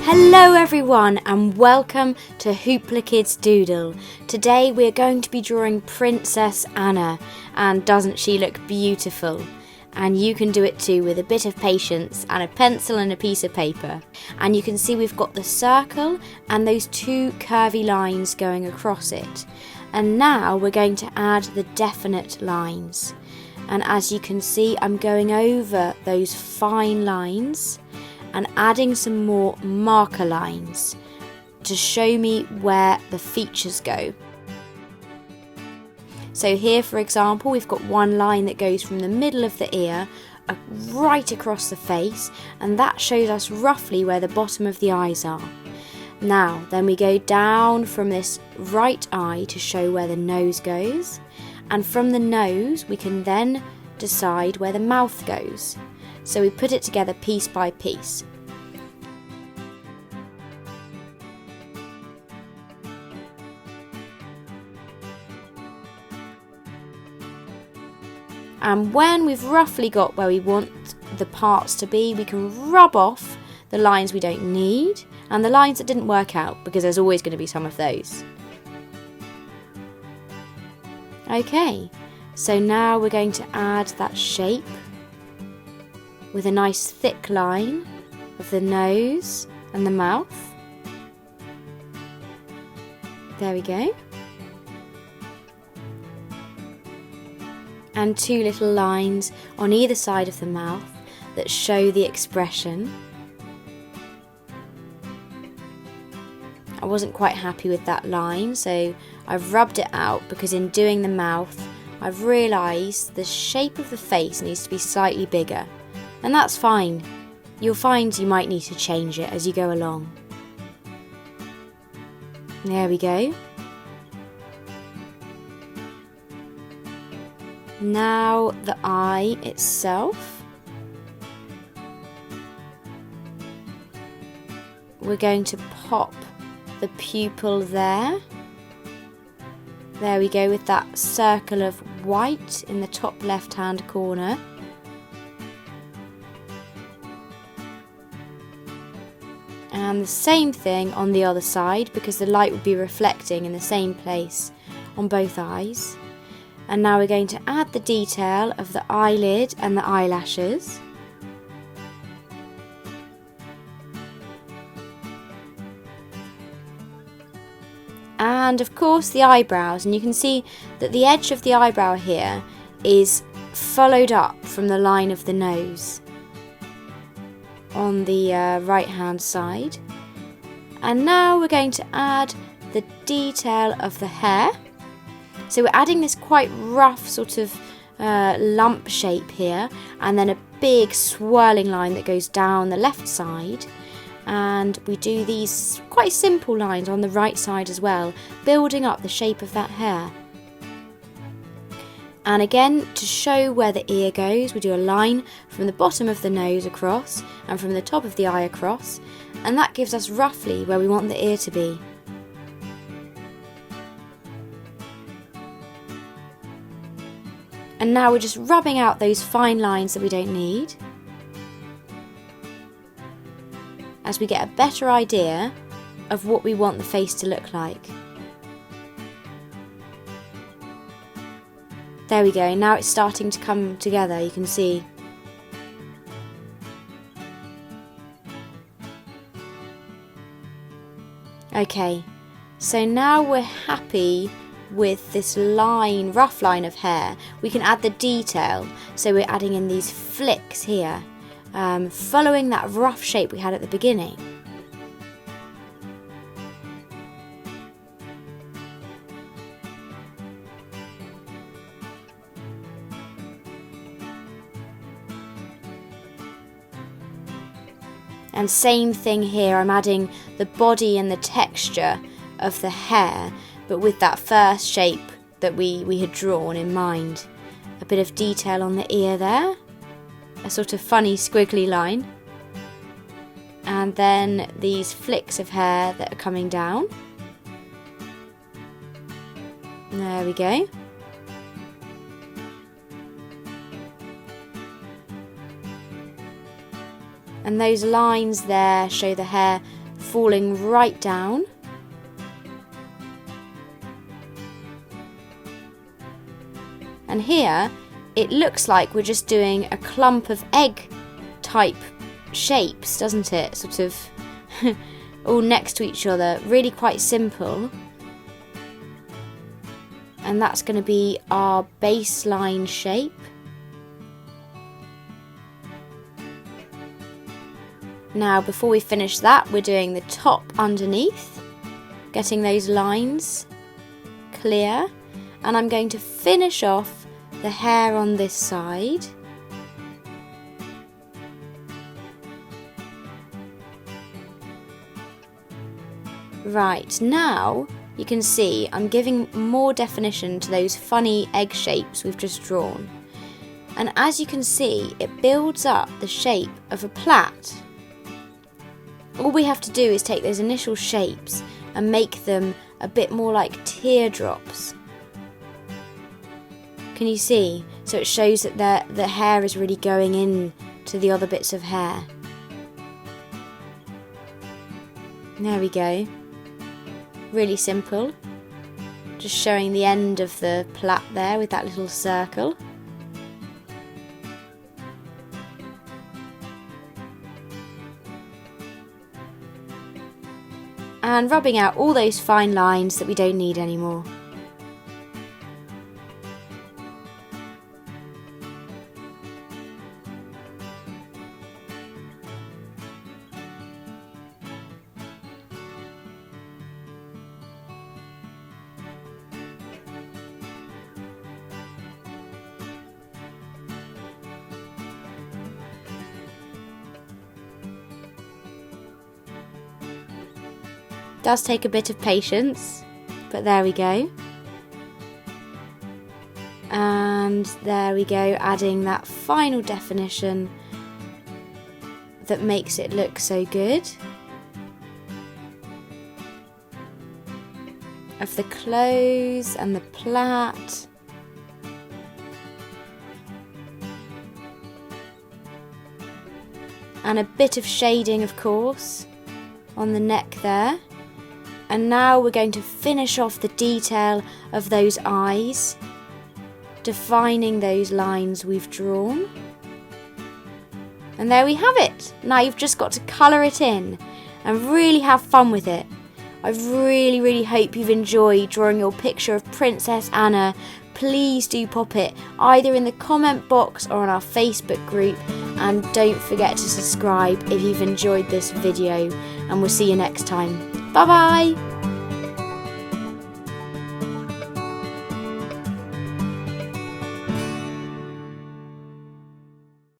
Hello everyone and welcome to HooplaKidz Doodle. Today we're going to be drawing Princess Anna, and doesn't she look beautiful? And you can do it too with a bit of patience and a pencil and a piece of paper. And you can see we've got the circle and those two curvy lines going across it. And now we're going to add the definite lines. And as you can see, I'm going over those fine lines and adding some more marker lines to show me where the features go. So here, for example, we've got one line that goes from the middle of the ear right across the face, and that shows us roughly where the bottom of the eyes are. Now, then we go down from this right eye to show where the nose goes, and from the nose we can then decide where the mouth goes. So we put it together piece by piece. And when we've roughly got where we want the parts to be, we can rub off the lines we don't need and the lines that didn't work out, because there's always going to be some of those. Okay, so now we're going to add that shape with a nice thick line of the nose and the mouth. There we go. And two little lines on either side of the mouth that show the expression. I wasn't quite happy with that line, so I've rubbed it out, because in doing the mouth I've realised the shape of the face needs to be slightly bigger. And that's fine. You'll find you might need to change it as you go along. There we go. Now the eye itself. We're going to pop the pupil there. There we go, with that circle of white in the top left-hand corner. And the same thing on the other side, because the light would be reflecting in the same place on both eyes. And now we're going to add the detail of the eyelid and the eyelashes. And of course the eyebrows, and you can see that the edge of the eyebrow here is followed up from the line of the nose on the right hand side. And now we're going to add the detail of the hair. So we're adding this quite rough sort of lump shape here, and then a big swirling line that goes down the left side. And we do these quite simple lines on the right side as well, building up the shape of that hair. And again, to show where the ear goes, we do a line from the bottom of the nose across and from the top of the eye across, and that gives us roughly where we want the ear to be. And now we're just rubbing out those fine lines that we don't need, as we get a better idea of what we want the face to look like. There we go, now it's starting to come together, you can see. Okay, so now we're happy with this line, rough line of hair. We can add the detail, so we're adding in these flicks here, following that rough shape we had at the beginning. And same thing here, I'm adding the body and the texture of the hair, but with that first shape that we had drawn in mind. A bit of detail on the ear there, a sort of funny squiggly line, and then these flicks of hair that are coming down. There we go. And those lines there show the hair falling right down. And here it looks like we're just doing a clump of egg type shapes, doesn't it? Sort of all next to each other, really quite simple. And that's going to be our baseline shape. Now before we finish that, we're doing the top underneath, getting those lines clear, and I'm going to finish off the hair on this side. Right, now you can see I'm giving more definition to those funny egg shapes we've just drawn. And as you can see, it builds up the shape of a plait. All we have to do is take those initial shapes and make them a bit more like teardrops. Can you see? So it shows that the hair is really going in to the other bits of hair. There we go. Really simple. Just showing the end of the plait there with that little circle. And rubbing out all those fine lines that we don't need anymore. Does take a bit of patience, but there we go. And there we go, adding that final definition that makes it look so good. Of the clothes and the plait. And a bit of shading, of course, on the neck there. And now we're going to finish off the detail of those eyes, defining those lines we've drawn. And there we have it. Now you've just got to colour it in and really have fun with it. I really hope you've enjoyed drawing your picture of Princess Anna. Please do pop it either in the comment box or on our Facebook group. And don't forget to subscribe if you've enjoyed this video. And we'll see you next time. Bye bye!